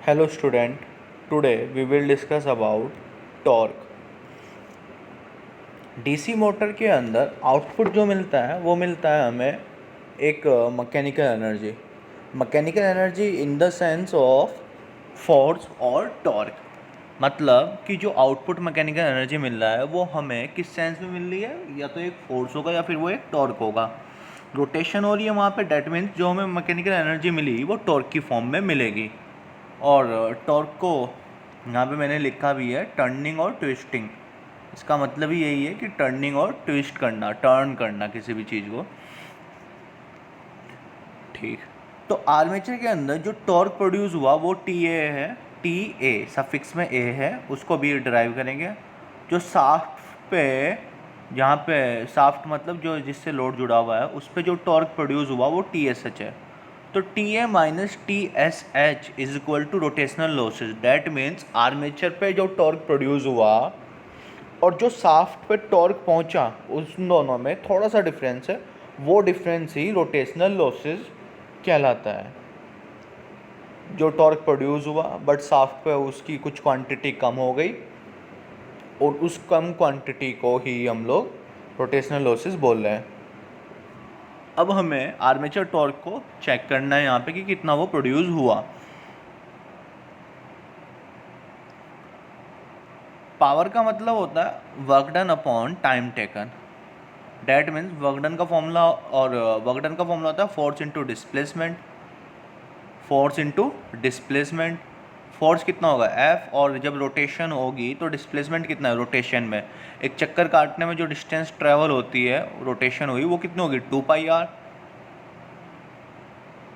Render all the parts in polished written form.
Hello student, today we will discuss about torque. DC motor के अंदर output जो मिलता है वो मिलता है हमें एक mechanical energy in the sense of force और टॉर्क। मतलब कि जो आउटपुट मैकेनिकल एनर्जी मिल रहा है वो हमें किस सेंस में मिल रही है, या तो एक फोर्स होगा या फिर वो एक टॉर्क होगा। रोटेशन हो रही है वहाँ पे, डेट मीन्स जो हमें मैकेनिकल एनर्जी मिली वो टॉर्क की फॉर्म में मिलेगी। और टॉर्क को यहाँ पे मैंने लिखा भी है टर्निंग और ट्विस्टिंग। इसका मतलब ही यही है कि टर्निंग और ट्विस्ट करना, टर्न करना किसी भी चीज़ को। ठीक, तो आर्मेचर के अंदर जो टॉर्क प्रोड्यूस हुआ वो टी ए है। टी ए सफिक्स में ए है, उसको भी ड्राइव करेंगे। जो साफ्ट पे, जहाँ पे साफ्ट मतलब जो जिससे लोड जुड़ा हुआ है उस पर जो टॉर्क प्रोड्यूस हुआ वो टी एस एच है। तो T A minus T S H is equal to rotational losses. That means armature पे जो टॉर्क प्रोड्यूस हुआ और जो साफ्ट पे टॉर्क पहुंचा उस दोनों में थोड़ा सा डिफरेंस है, वो डिफरेंस ही रोटेशनल लॉसेज कहलाता है। जो टॉर्क प्रोड्यूस हुआ बट साफ्ट पे उसकी कुछ क्वांटिटी कम हो गई और उस कम क्वांटिटी को ही हम लोग रोटेशनल लॉसेज बोल रहे हैं। अब हमें आर्मेचर टॉर्क को चेक करना है यहाँ पे कि कितना वो प्रोड्यूस हुआ। पावर का मतलब होता है work done upon time taken. That means work done का फॉर्मूला, और वर्क डन का फॉर्मूला होता है force into displacement. Force into displacement, force कितना होगा F, और जब रोटेशन होगी तो डिस्प्लेसमेंट कितना है रोटेशन में। एक चक्कर काटने में जो डिस्टेंस ट्रेवल होती है रोटेशन हुई वो कितनी होगी 2πr।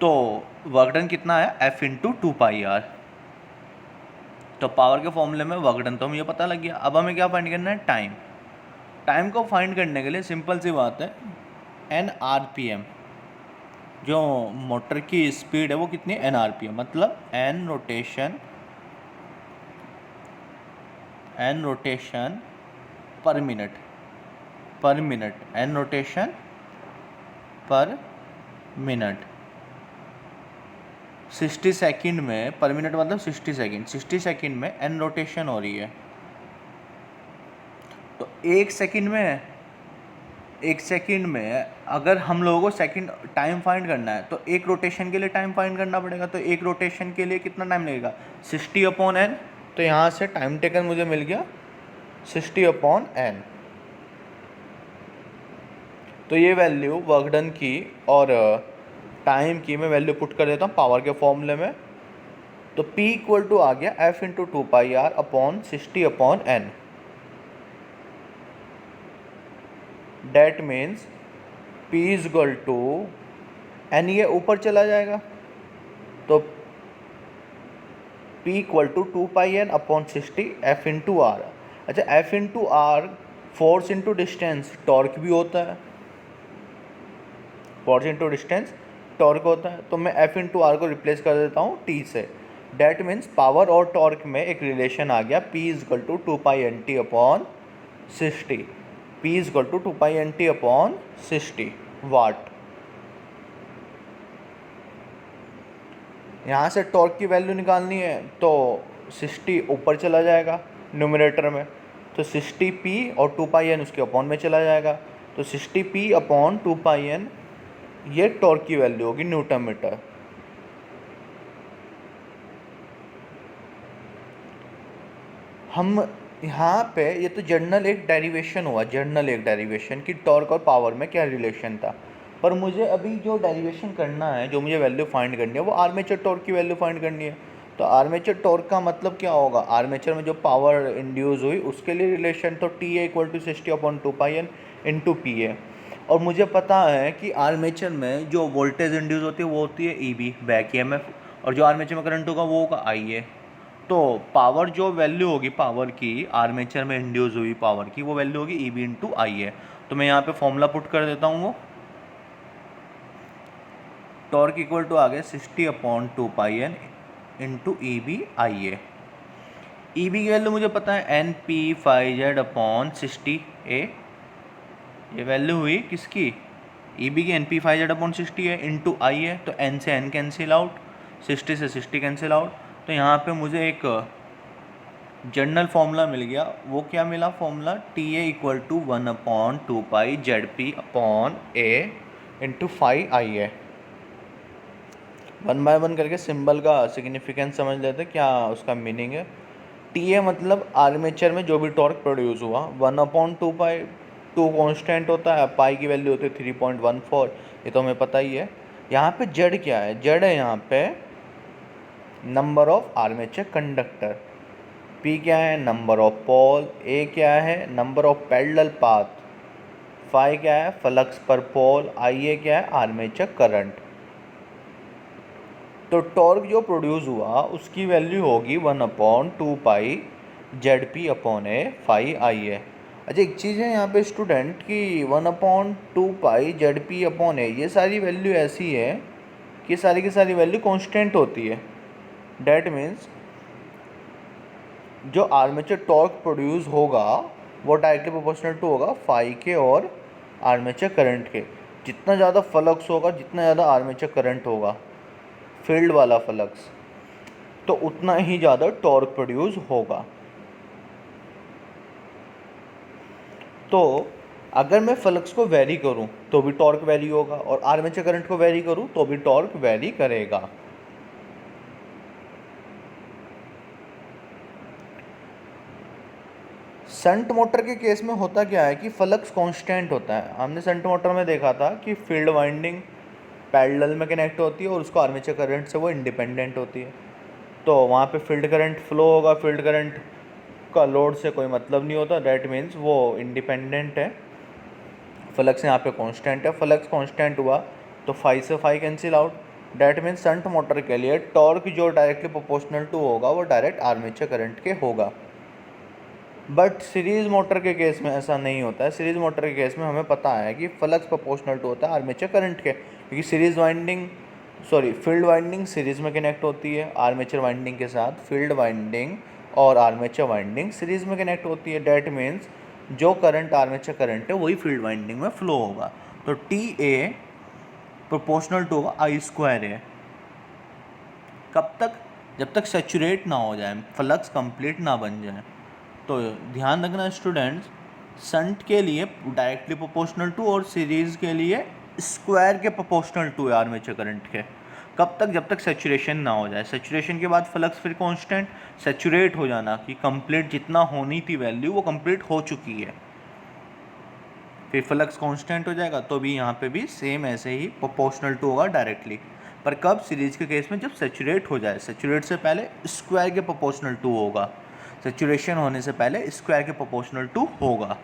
तो वर्क डन कितना है F इंटू 2πr। तो पावर के फॉर्मूले में वर्क डन तो हमें ये पता लग गया। अब हमें क्या फाइंड करना है टाइम। टाइम को फाइंड करने के लिए सिंपल सी बात है, एन आरपीएम। जो मोटर की स्पीड है वो कितनी है एन आरपीएम, मतलब N rotation per minute, N rotation per minute. 60 second में, पर मिनट मतलब 60 सेकंड, 60 सेकंड में एन रोटेशन हो रही है। तो एक सेकंड में अगर हम लोगों को सेकंड टाइम फाइंड करना है तो एक रोटेशन के लिए टाइम फाइंड करना पड़ेगा। तो एक रोटेशन के लिए कितना टाइम लगेगा 60/n। तो यहाँ से टाइम टेकन मुझे मिल गया 60/n। तो ये वैल्यू वर्क डन की और टाइम की मैं वैल्यू पुट कर देता हूँ पावर के फॉर्मूले में। तो P इक्वल टू आ गया F into 2πr upon 60/n। That means P is equal to n, ये ऊपर चला जाएगा तो P equal to 2πn upon 60 F into R. अच्छा, F into R force into distance torque भी होता है, फोर्स इंटू डिस्टेंस टॉर्क होता है। तो मैं F इंटू आर को रिप्लेस कर देता हूँ T से। डेट मीन्स पावर और टॉर्क में एक रिलेशन आ गया, P is equal to 2πnt upon 60। P is equal to 2πnt upon 60 watt. यहाँ से टॉर्क की वैल्यू निकालनी है तो 60 ऊपर चला जाएगा न्यूमरेटर में, तो 60p और 2πn उसके अपॉन में चला जाएगा। तो 60p अपॉन 2πn ये टॉर्क की वैल्यू होगी न्यूटन मीटर। हम यहाँ पे ये तो जर्नल एक डेरिवेशन हुआ, कि टॉर्क और पावर में क्या रिलेशन था। पर मुझे अभी जो डेरिवेशन करना है, जो मुझे वैल्यू फाइंड करनी है वो आर्मेचर टॉर्क की वैल्यू फाइंड करनी है। तो आर्मेचर टॉर्क का मतलब क्या होगा, आर्मेचर में जो पावर इंड्यूस हुई उसके लिए रिलेशन, तो T A equal to 60/2πn into P A. और मुझे पता है कि आर्मेचर में जो वोल्टेज इंड्यूस होती है वो होती है ई बी, बैक EMF, और जो आर्मेचर में करंट होगा वो होगा आई ए। तो पावर जो वैल्यू होगी पावर की, आर्मेचर में इंड्यूस हुई पावर की, वो वैल्यू होगी ई बी इंटू आई ए। तो मैं यहाँ पे फॉर्मूला पुट कर देता हूँ। वो टॉर्क इक्वल टू आ गया 60/2πn into E B I A. E B की वैल्यू मुझे पता है एन पी 5z/60a। ये वैल्यू हुई किसकी, ई बी की, एन पी 5z/60 है इंटू आई ए। तो एन से एन कैंसिल आउट, 60 से 60 कैंसिल आउट, तो यहाँ पे मुझे एक जनरल फॉर्मूला मिल गया। वो क्या मिला formula? T A equal to 1/2 Z P upon A into 5 IA। 1 by 1 करके सिंबल का सिग्निफिकेंस समझ लेते, क्या उसका मीनिंग है। टी ए मतलब आर्मेचर में जो भी टॉर्क प्रोड्यूस हुआ, 1/2 टू कॉन्स्टेंट होता है, पाई की वैल्यू होती है 3.14, ये तो हमें पता ही है। यहाँ पे जेड क्या है? जेड है यहाँ पे number of armature conductor, P क्या है? नंबर ऑफ पोल, ए क्या है? Number of parallel path, phi क्या है? Flux per pole, I A क्या है? Armature current. तो टॉर्क जो प्रोड्यूस हुआ उसकी वैल्यू होगी 1/2 Z P upon A 5 IA। अच्छा एक चीज़ है यहाँ पे स्टूडेंट कि 1/2 जेड पी अपॉन ए, ये सारी वैल्यू ऐसी है कि सारी की सारी वैल्यू कांस्टेंट होती है। डैट मीन्स जो आर्मेचर टॉर्क प्रोड्यूस होगा वो डायरेक्टली प्रोपोर्शनल टू होगा फाई के और आर्मेचर करंट के। जितना ज़्यादा फ्लक्स होगा, जितना ज़्यादा आर्मेचर करंट होगा, फील्ड वाला फ्लक्स, तो उतना ही ज़्यादा टॉर्क प्रोड्यूस होगा। तो अगर मैं फ्लक्स को वेरी करूं तो भी टॉर्क वेरी होगा, और आर्मेचर करंट को वेरी करूं तो भी टॉर्क वेरी करेगा। शंट मोटर के केस में होता क्या है कि फ्लक्स कांस्टेंट होता है। हमने शंट मोटर में देखा था कि फील्ड वाइंडिंग पैरेलल में कनेक्ट होती है और उसको आर्मेचर करंट से वो इंडिपेंडेंट होती है। तो वहाँ पे फील्ड करंट फ्लो होगा, फील्ड करंट का लोड से कोई मतलब नहीं होता, दैट मीन्स वो इंडिपेंडेंट है। फ्लक्स यहाँ पे कांस्टेंट है, फ्लक्स कांस्टेंट हुआ तो फाई से phi cancel out. That means shunt motor के लिए टॉर्क जो डायरेक्टली प्रोपोर्शनल टू होगा वो डायरेक्ट आर्मेचर करंट के होगा। बट सीरीज़ मोटर के केस में ऐसा नहीं होता है। सीरीज़ मोटर के केस में हमें पता है कि फ्लक्स प्रोपोर्शनल टू होता है आर्मेचर करंट के, क्योंकि फील्ड वाइंडिंग सीरीज़ में कनेक्ट होती है आर्मेचर वाइंडिंग के साथ। फील्ड वाइंडिंग और आर्मेचर वाइंडिंग सीरीज़ में कनेक्ट होती है। डैट मीन्स जो करंट आर्मेचर करंट है वही फील्ड वाइंडिंग में फ्लो होगा। तो टी ए प्रोपोर्शनल टू होगा I²A। कब तक? जब तक सेचुरेट ना हो जाए, फ्लक्स कंप्लीट ना बन जाए। तो ध्यान रखना स्टूडेंट्स, शंट के लिए डायरेक्टली प्रोपोर्शनल टू और सीरीज़ के लिए स्क्वायर के प्रोपोर्शनल टू है आर्मेचर करंट के। कब तक? जब तक सेचुरेशन ना हो जाए। सेचुरेशन के बाद फ्लक्स फिर कांस्टेंट, सेचुरेट हो जाना कि कंप्लीट जितना होनी थी वैल्यू वो कंप्लीट हो चुकी है, फिर फ्लक्स कांस्टेंट हो जाएगा। तो भी यहाँ पे भी सेम ऐसे ही प्रोपोर्शनल टू होगा डायरेक्टली। पर कब? सीरीज के केस में जब सेचुरेट हो जाए। सेचुरेट से पहले स्क्वायर के प्रोपोर्शनल टू होगा, सेचुरेशन होने से पहले स्क्वायर के प्रोपोर्शनल टू होगा।